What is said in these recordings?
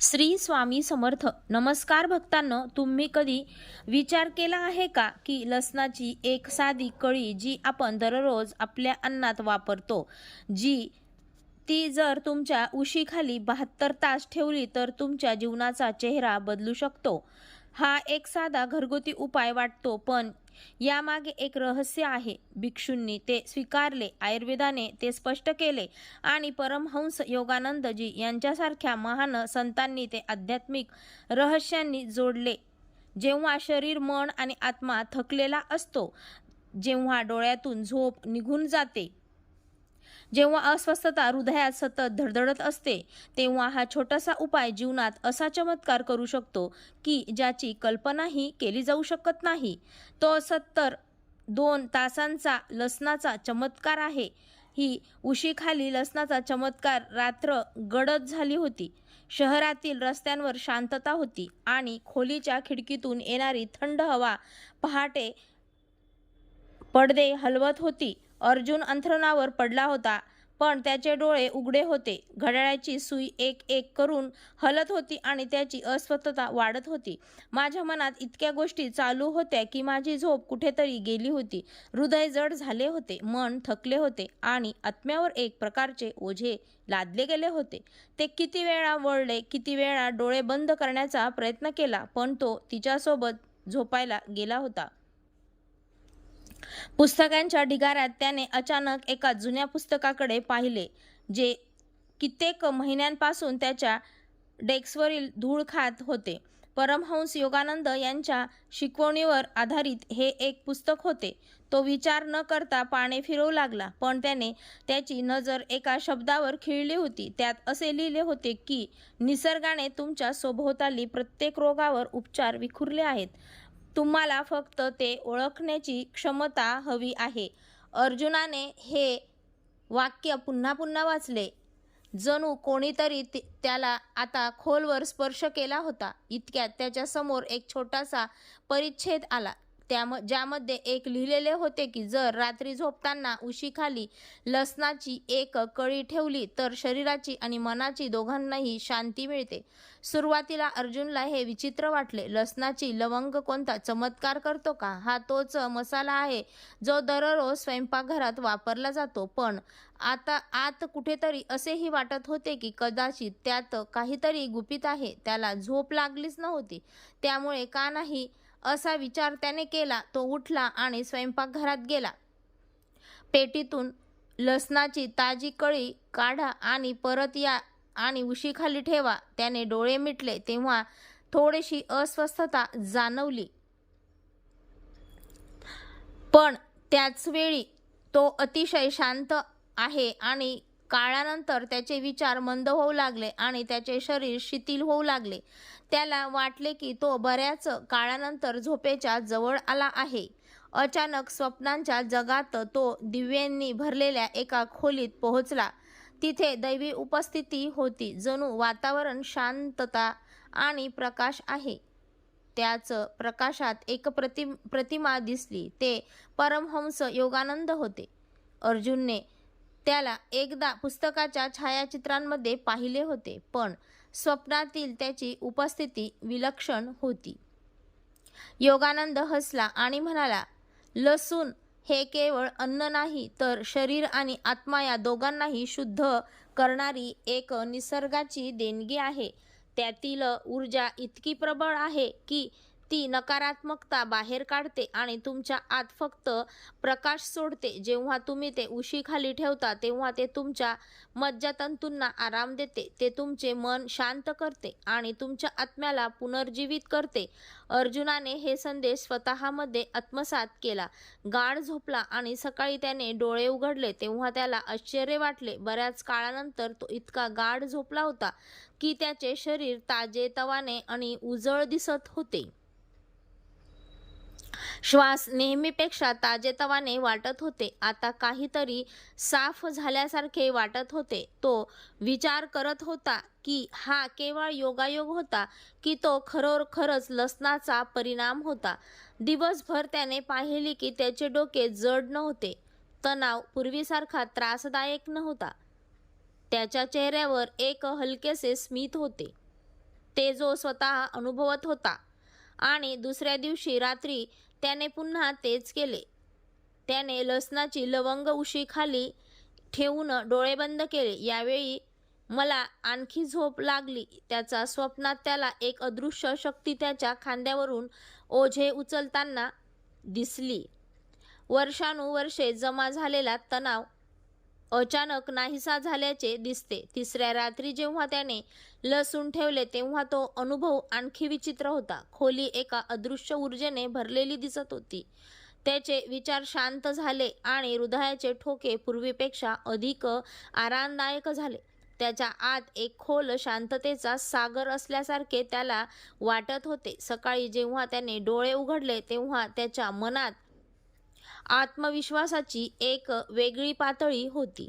श्री स्वामी समर्थ. नमस्कार भक्तांनो, तुम्ही कधी विचार केला आहे का की लसणाची एक साधी कळी जी आपण दररोज आपल्या अन्नात वापरतो, ती जर तुमच्या उशीखाली 72 तास ठेवली तर तुमच्या जीवनाचा चेहरा बदलू शकतो. हा एक साधा घरगुती उपाय वाटतो, पण यामागे एक रहस्य आहे. भिक्षूंनी ते स्वीकारले, आयुर्वेदाने ते स्पष्ट केले आणि परमहंस योगानंदजी यांच्यासारख्या महान संतांनी ते आध्यात्मिक रहस्यांनी जोडले. जेव्हा शरीर, मन आणि आत्मा थकलेला असतो, जेव्हा डोळ्यातून झोप निघून जाते, जेव्हा अस्वस्थता हृदयात सतत धडधडत असते, तेव्हा हा छोटासा उपाय जीवनात असा चमत्कार करू शकतो की ज्याची कल्पनाही केली जाऊ शकत नाही. तो 72 तासांचा लसणाचा चमत्कार आहे. ही उशीखाली लसणाचा चमत्कार रात्र गडद झाली होती. शहरातील रस्त्यांवर शांतता होती आणि खोलीच्या खिडकीतून येणारी थंड हवा पहाटे पडदे हलवत होती. अर्जुन अंथरुणावर पडला होता, पण त्याचे डोळे उघडे होते. घड्याळाची सुई एक एक करून हलत होती आणि त्याची अस्वस्थता वाढत होती. माझ्या मनात इतक्या गोष्टी चालू होत्या की माझी झोप कुठेतरी गेली होती. हृदय जड झाले होते, मन थकले होते आणि आत्म्यावर एक प्रकारचे ओझे लादले गेले होते. ते किती वेळा वळले, किती वेळा डोळे बंद करण्याचा प्रयत्न केला, पण तो तिच्यासोबत झोपायला गेला होता. पुस्तकांच्या ढिगाऱ्यात त्याने अचानक एका जुन्या पुस्तकाकडे पाहिले, जे कित्येक महिन्यांपासून त्याच्या डेस्कवरील धूळ खात होते. परमहंस योगानंद यांच्या शिकवणीवर आधारित हे एक पुस्तक होते. तो विचार न करता पाने फिरवू लागला, पण त्याने त्याची नजर एका शब्दावर खिळली होती. त्यात असे लिहिले होते की निसर्गाने तुमच्या सभोवताली प्रत्येक रोगावर उपचार विखुरले आहेत. तुम्हाला फक्त ते ओळखण्याची क्षमता हवी आहे. अर्जुनाने हे वाक्य पुन्हा पुन्हा वाचले, जणू कोणीतरी त्याला आता खोलवर स्पर्श केला होता. इतक्यात त्याच्या समोर एक छोटासा परिच्छेद आला, ज्यामध्ये एक लिहिलेले होते की जर रात्री झोपताना उशीखाली लसणाची एक कळी ठेवली तर शरीराची आणि मनाची दोघांनाही शांती मिळते. सुरुवातीला अर्जुनला हे विचित्र वाटले. लसणाची लवंग कोणता चमत्कार करतो का? हा तोच मसाला आहे जो दररोज स्वयंपाकघरात वापरला जातो. पण आता आत कुठेतरी असेही वाटत होते की कदाचित त्यात काहीतरी गुपित आहे. त्याला झोप लागलीच नव्हती, त्यामुळे का नाही असा विचार त्याने केला. तो उठला आणि स्वयंपाकघरात गेला. पेटीतून लसणाची ताजी कळी काढा आणि परत या आणि उशीखाली ठेवा. त्याने डोळे मिटले तेव्हा थोडीशी अस्वस्थता जाणवली, पण त्याच वेळी तो अतिशय शांत आहे. आणि काळानंतर त्याचे विचार मंद होऊ लागले आणि त्याचे शरीर शिथिल होऊ लागले. त्याला वाटले की तो बऱ्याच काळानंतर झोपेच्या जवळ आला आहे. अचानक स्वप्नांच्या जगात तो दिव्यांनी भरलेल्या एका खोलीत पोहोचला. तिथे दैवी उपस्थिती होती, जणू वातावरण शांतता आणि प्रकाश आहे. त्याच प्रकाशात एक प्रतिमा दिसली. ते परमहंस योगानंद होते. अर्जुनने त्याला एकदा पुस्तकाच्या छायाचित्रांमध्ये पाहिले होते, पण स्वप्नातील त्याची उपस्थिती विलक्षण होती. योगानंद हसला आणि म्हणाला, लसूण हे केवळ अन्न नाही, तर शरीर आणि आत्मा या दोघांनाही शुद्ध करणारी एक निसर्गाची देणगी आहे. त्यातील ऊर्जा इतकी प्रबळ आहे की ती नकारात्मकता बाहेर काढते आणि तुमच्या आत फक्त प्रकाश सोडते. जेव्हा तुम्ही ते उशीखाली ठेवता तेव्हा ते तुमच्या मज्जातंतूंना आराम देते. ते तुमचे मन शांत करते आणि तुमच्या आत्म्याला पुनर्जीवित करते. अर्जुनाने हे संदेश स्वतःमध्ये आत्मसात केला. गाढ झोपला आणि सकाळी त्याने डोळे उघडले तेव्हा त्याला आश्चर्य वाटले. बऱ्याच काळानंतर तो इतका गाढ झोपला होता की त्याचे शरीर ताजेतवाने आणि उजळ दिसत होते. श्वास नेहमीपेक्षा ताजेतवाने वाटत होते. आता काहीतरी साफ झाल्यासारखे वाटत होते. तो विचार करत होता की हा केवळ योगायोग होता की तो खरोखरच लसणाचा परिणाम होता. दिवसभर त्याने पाहिले की त्याचे डोके जड नव्हते. तणाव पूर्वीसारखा त्रासदायक नव्हता. त्याच्या चेहऱ्यावर एक हलकेसे स्मित होते. ते जो स्वतः अनुभवत होता. आणि दुसऱ्या दिवशी रात्री त्याने पुन्हा तेच केले. त्याने लसणाची लवंग उशीखाली ठेवून डोळे बंद केले. यावेळी मला आणखी झोप लागली. त्याचा स्वप्नात त्याला एक अदृश्य शक्ती त्याच्या खांद्यावरून ओझे उचलताना दिसली. वर्षानुवर्षे जमा झालेला तणाव अचानक नाहीसा झाल्याचे दिसते. तिसऱ्या रात्री जेव्हा त्याने लसूण ठेवले तेव्हा तो अनुभव आणखी विचित्र होता. खोली एका अदृश्य ऊर्जेने भरलेली दिसत होती. त्याचे विचार शांत झाले आणि हृदयाचे ठोके पूर्वीपेक्षा अधिक आरामदायक झाले. त्याच्या आत एक खोल शांततेचा सागर असल्यासारखे त्याला वाटत होते. सकाळी जेव्हा त्याने डोळे उघडले तेव्हा त्याच्या मनात आत्मविश्वासाची एक वेगळी पातळी होती.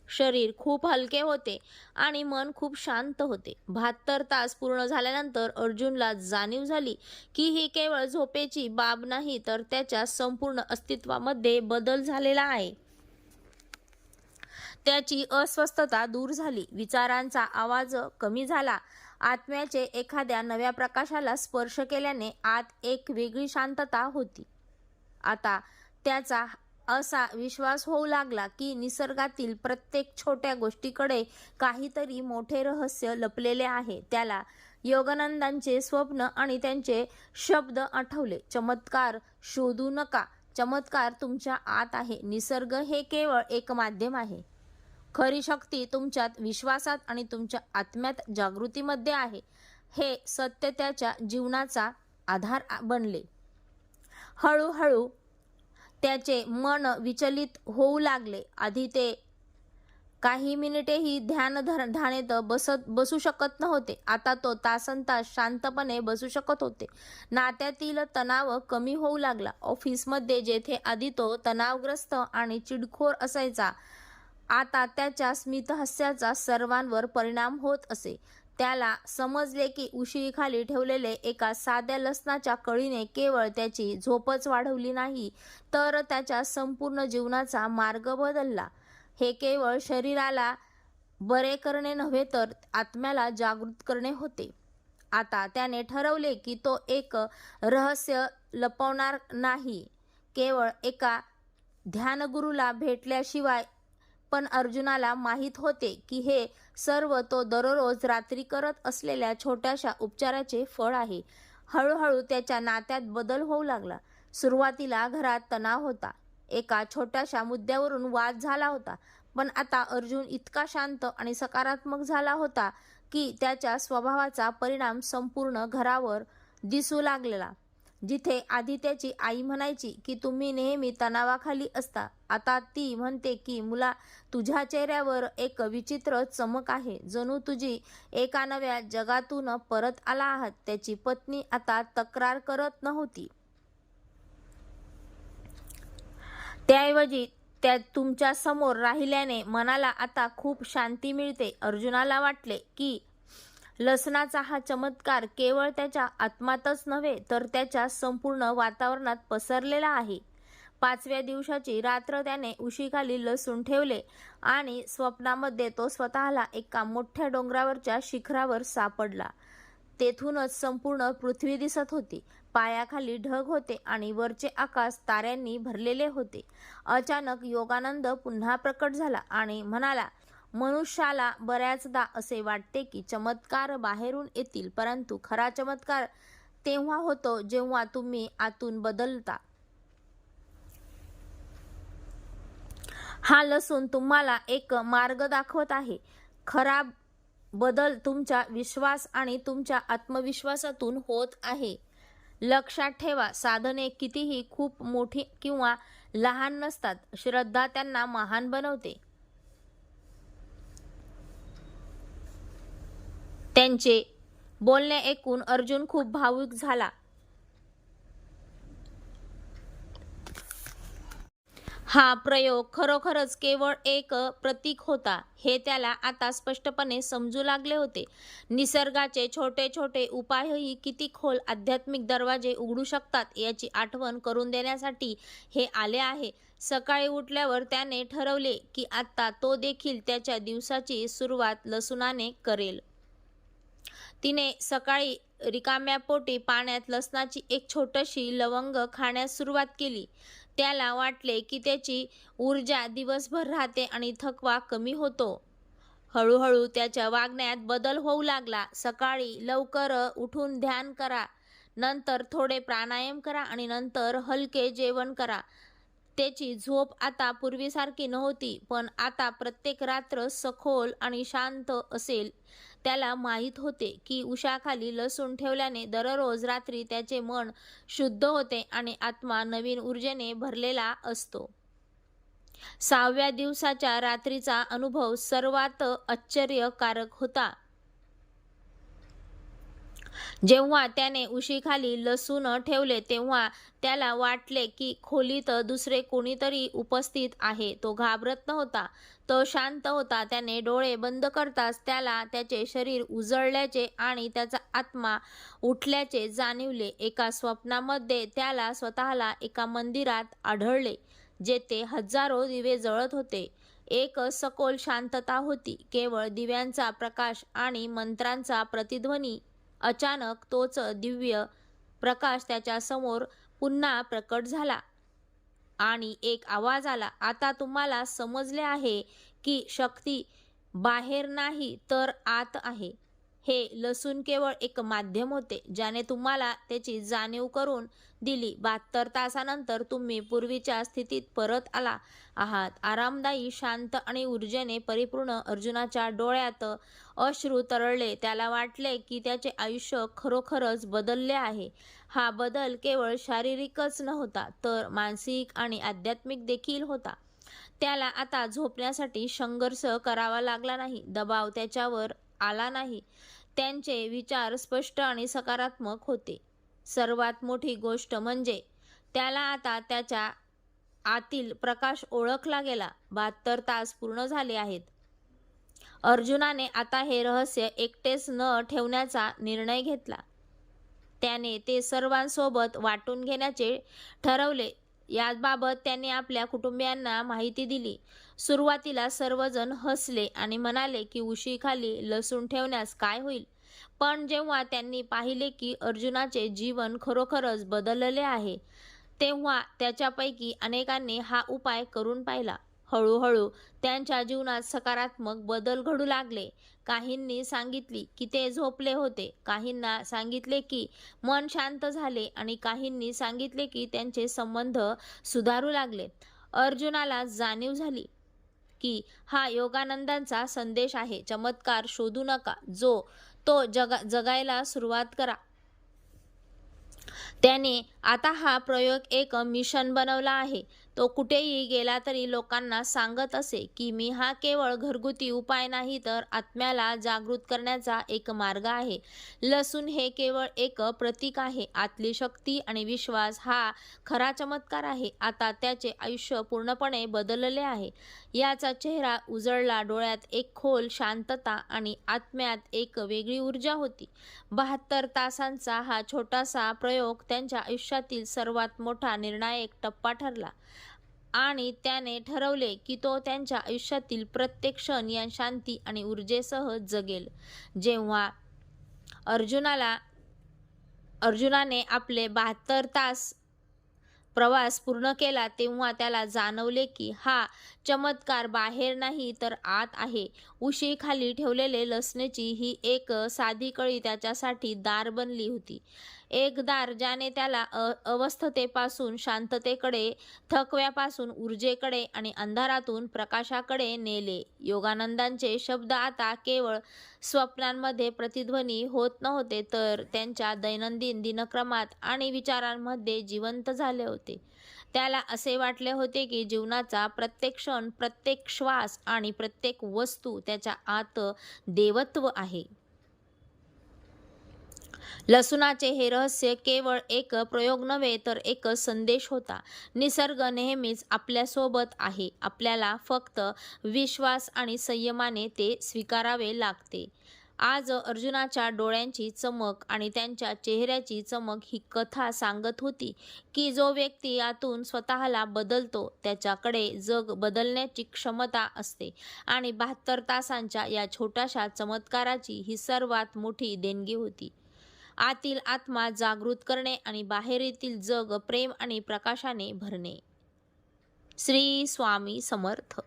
शरीर खूप हलके होते आणि मन खूप शांत होते. 72 तास पूर्ण झाल्यानंतर अर्जुनला जाणीव झाली की ही केवळ झोपेची बाब नाही, तर त्याच्या संपूर्ण अस्तित्वामध्ये बदल झालेला आहे. त्याची अस्वस्थता दूर झाली. विचारांचा आवाज कमी झाला. आत्म्याचे एखाद्या नव्या प्रकाशाला स्पर्श केल्याने आत एक वेगळी शांतता होती. आता त्याचा असा विश्वास होऊ लागला की निसर्गातील प्रत्येक छोट्या गोष्टीकडे काहीतरी मोठे रहस्य लपलेले आहे. त्याला योगानंदांचे स्वप्न आणि त्यांचे शब्द आठवले. चमत्कार शोधू नका, चमत्कार तुमच्या आत आहे. निसर्ग हे केवळ एक माध्यम आहे. खरी शक्ती तुमच्यात विश्वासात आणि तुमच्या आत्म्यात जागृतीमध्ये आहे. हे सत्य त्याच्या जीवनाचा आधार बनले. हळूहळू त्याचे मन विचलित होऊ लागले. आधी ते काही मिनिटेही ध्यानेत बसू शकत नव्हते. आता तो तासनतास शांतपणे बसू शकत होते. नात्यातील तणाव कमी होऊ लागला. ऑफिसमध्ये जेथे आधी तो तणावग्रस्त आणि चिडखोर असायचा, आता त्याच्या स्मितहास्याचा सर्वांवर परिणाम होत असे. त्याला समजले की उशीखाली ठेवलेले एका साध्या लसणाच्या कळीने केवळ त्याची झोपच वाढवली नाही, तर त्याच्या संपूर्ण जीवनाचा मार्ग बदलला. हे केवळ शरीराला बरे करणे नव्हे, तर आत्म्याला जागृत करणे होते. आता त्याने ठरवले की तो एक रहस्य लपवणार नाही. केवळ एका ध्यानगुरूला भेटल्याशिवाय. पण अर्जुनाला माहीत होते की हे सर्व तो दररोज रात्री करत असलेल्या छोट्याशा उपचाराचे फळ आहे. हळूहळू त्याच्या नात्यात बदल होऊ लागला. सुरुवातीला घरात तणाव होता. एका छोट्याशा मुद्द्यावरून वाद झाला होता. पण आता अर्जुन इतका शांत आणि सकारात्मक झाला होता की त्याच्या स्वभावाचा परिणाम संपूर्ण घरावर दिसू लागलेला. जिथे आधी त्याची आई म्हणायची की तुम्ही नेहमी तणावाखाली असता, आता ती म्हणते की मुला, तुझ्या चेहऱ्यावर एक विचित्र चमक आहे, जणू तुझी एका नव्या जगातून परत आला आहात. त्याची पत्नी आता तक्रार करत नव्हती. त्याऐवजी त्या तुमच्या समोर राहिल्याने मनाला आता खूप शांती मिळते. अर्जुनाला वाटले की लसणाचा हा चमत्कार केवळ त्याच्या आत्म्यातच नव्हे, तर त्याच्या संपूर्ण वातावरणात पसरलेला आहे. 5व्या दिवसाची रात्र त्याने उशीखाली लसूण ठेवले आणि स्वप्नामध्ये तो स्वतःला एका मोठ्या डोंगरावरच्या शिखरावर सापडला. तेथूनच संपूर्ण पृथ्वी दिसत होती. पायाखाली ढग होते आणि वरचे आकाश ताऱ्यांनी भरलेले होते. अचानक योगानंद पुन्हा प्रकट झाला आणि म्हणाला, मनुष्याला बऱ्याचदा असे वाटते की चमत्कार बाहेरून येतील, परंतु खरा चमत्कार तेव्हा होतो जेव्हा तुम्ही आतून बदलता. हा लसूण तुम्हाला एक मार्ग दाखवत आहे. खरा बदल तुमचा विश्वास आणि तुमच्या आत्मविश्वासातून होत आहे. लक्षात ठेवा, साधने कितीही खूप मोठी किंवा लहान नसतात, श्रद्धा त्यांना महान बनवते. त्यांचे बोलणे ऐकून अर्जुन खूप भावुक झाला. हा प्रयोग खरोखरच केवळ एक प्रतीक होता हे त्याला आता स्पष्टपणे समजू लागले होते. निसर्गाचे छोटे छोटे उपायही किती खोल आध्यात्मिक दरवाजे उघडू शकतात याची आठवण करून देण्यासाठी हे आले आहे. सकाळी उठल्यावर त्याने ठरवले की आता तो देखील त्याच्या दिवसाची सुरुवात लसूणाने करेल. तिने सकाळी रिकाम्या पोटी पाण्यात लसणाची एक छोटीशी लवंग खाण्यास सुरुवात केली. त्याला वाटले की त्याची ऊर्जा दिवसभर राहते आणि थकवा कमी होतो. हळूहळू त्याच्या वागण्यात बदल होऊ लागला. सकाळी लवकर उठून ध्यान करा, नंतर थोडे प्राणायाम करा आणि नंतर हलके जेवण करा. त्याची झोप आता पूर्वीसारखी नव्हती, पण आता प्रत्येक रात्र सखोल आणि शांत असेल. त्याला माहीत होते की उशाखाली लसूण ठेवल्याने दररोज रात्री त्याचे मन शुद्ध होते आणि आत्मा नवीन ऊर्जेने भरलेला असतो. 6व्या दिवसाच्या रात्रीचा अनुभव सर्वात आश्चर्यकारक होता. जेव्हा त्याने उशीखाली लसूण ठेवले तेव्हा त्याला वाटले की खोलीत दुसरे कोणीतरी उपस्थित आहे. तो घाबरत नव्हता, तो शांत होता. त्याने डोळे बंद करताच त्याला त्याचे शरीर उजळल्याचे आणि त्याचा आत्मा उठल्याचे जाणवले. एका स्वप्नामध्ये त्याला स्वतःला एका मंदिरात आढळले, जेथे हजारो दिवे जळत होते. एक सखोल शांतता होती, केवळ दिव्यांचा प्रकाश आणि मंत्रांचा प्रतिध्वनी. अचानक तोच दिव्य प्रकाश त्याच्या समोर पुन्हा प्रकट झाला आणि एक आवाज आला, आता तुम्हाला समजले आहे की शक्ती बाहेर नाही तर आत आहे. हे लसूण केवळ एक माध्यम होते, ज्याने तुम्हाला त्याची जाणीव करून दिली. 72 तासानंतर तुम्ही पूर्वीच्या स्थितीत परत आला आहात. आरामदायी, शांत आणि ऊर्जेने परिपूर्ण. अर्जुनाच्या डोळ्यात अश्रू तरळले. त्याला वाटले की त्याचे आयुष्य खरोखरच बदलले आहे. हा बदल केवळ शारीरिकच नव्हता, तर मानसिक आणि आध्यात्मिक देखील होता. त्याला आता झोपण्यासाठी संघर्ष करावा लागला नाही, दबाव त्याच्यावर आला नाही. त्यांचे विचार स्पष्ट आणि सकारात्मक होते. सर्वात मोठी गोष्ट म्हणजे त्याला आता त्याच्या आतील प्रकाश ओळखला गेला. 72 तास पूर्ण झाले आहेत. अर्जुनाने आता हे रहस्य एकटेच न ठेवण्याचा निर्णय घेतला. त्याने ते सर्वांसोबत वाटून घेण्याचे ठरवले. याबाबत त्याने आपल्या कुटुंबियांना माहिती दिली. सुरुवातीला सर्वजण हसले आणि म्हणाले की उशीखाली लसूण ठेवण्यास काय होईल. पण जेव्हा त्यांनी पाहिले की अर्जुनाचे जीवन खरोखरच बदलले आहे, तेव्हा त्याच्यापैकी अनेकांनी हा उपाय करून पाहिला. हळूहळू त्यांच्या जीवनात सकारात्मक बदल घडू लागले. काहींनी सांगितले की ते झोपले होते, काहींना सांगितले की मन शांत झाले आणि काहींनी सांगितले की त्यांचे संबंध सुधारू लागले. अर्जुनाला जाणीव झाली की हा योगानंदांचा संदेश आहे. चमत्कार शोधू नका, तो जगायला सुरुवात करा. त्याने आता हा प्रयोग एक मिशन बनवला आहे. तो कुठेही गेला तरी लोकांना सांगत असे की मी हा केवळ घरगुती उपाय नाही, तर आत्म्याला जागृत करण्याचा एक मार्ग आहे. लसूण हे केवळ एक प्रतीक आहे. आतली शक्ती आणि विश्वास हा खरा चमत्कार आहे. आता त्याचे आयुष्य पूर्णपणे बदलले आहे. याचा चेहरा उजळला, डोळ्यात एक खोल शांतता आणि आत्म्यात एक वेगळी ऊर्जा होती. 72 तासांचा हा छोटासा प्रयोग त्यांच्या आयुष्यातील सर्वात मोठा निर्णायक टप्पा ठरला आणि त्याने ठरवले की तो त्यांच्या आयुष्यातील प्रत्येक क्षण या शांती आणि ऊर्जेसह जगेल. जेव्हा अर्जुनाने आपले 72 तास प्रवास पूर्ण केला, तेव्हा त्याला जाणवले की हा चमत्कार बाहेर नाही तर आत आहे. उशीखाली ठेवलेले लसणीची ही एक साधी कळी त्याच्यासाठी दार बनली होती. एक दार ज्याने त्याला अवस्थेपासून शांततेकडे, थकव्यापासून ऊर्जेकडे आणि अंधारातून प्रकाशाकडे नेले. योगानंदांचे शब्द आता केवळ स्वप्नांमध्ये प्रतिध्वनी होत नव्हते, तर त्यांच्या दैनंदिन दिनक्रमात आणि विचारांमध्ये जिवंत झाले होते. त्याला असे वाटले होते की जीवनाचा प्रत्येक क्षण, प्रत्येक श्वास आणि प्रत्येक वस्तू त्याच्या आत देवत्व आहे. लसूणाचे हे रहस्य केवळ एक प्रयोग नव्हे, तर एक संदेश होता. निसर्ग नेहमीच आपल्यासोबत आहे. आपल्याला फक्त विश्वास आणि संयमाने ते स्वीकारावे लागते. आज अर्जुनाच्या डोळ्यांची चमक आणि त्यांच्या चेहऱ्याची चमक ही कथा सांगत होती की जो व्यक्ती यातून स्वतःला बदलतो त्याच्याकडे जग बदलण्याची क्षमता असते आणि 72 तासांच्या या छोट्याशा चमत्काराची ही सर्वात मोठी देणगी होती. आतील आत्मा जागृत करणे आणि बाहेरील जग प्रेम आणि प्रकाशाने भरणे. श्री स्वामी समर्थ.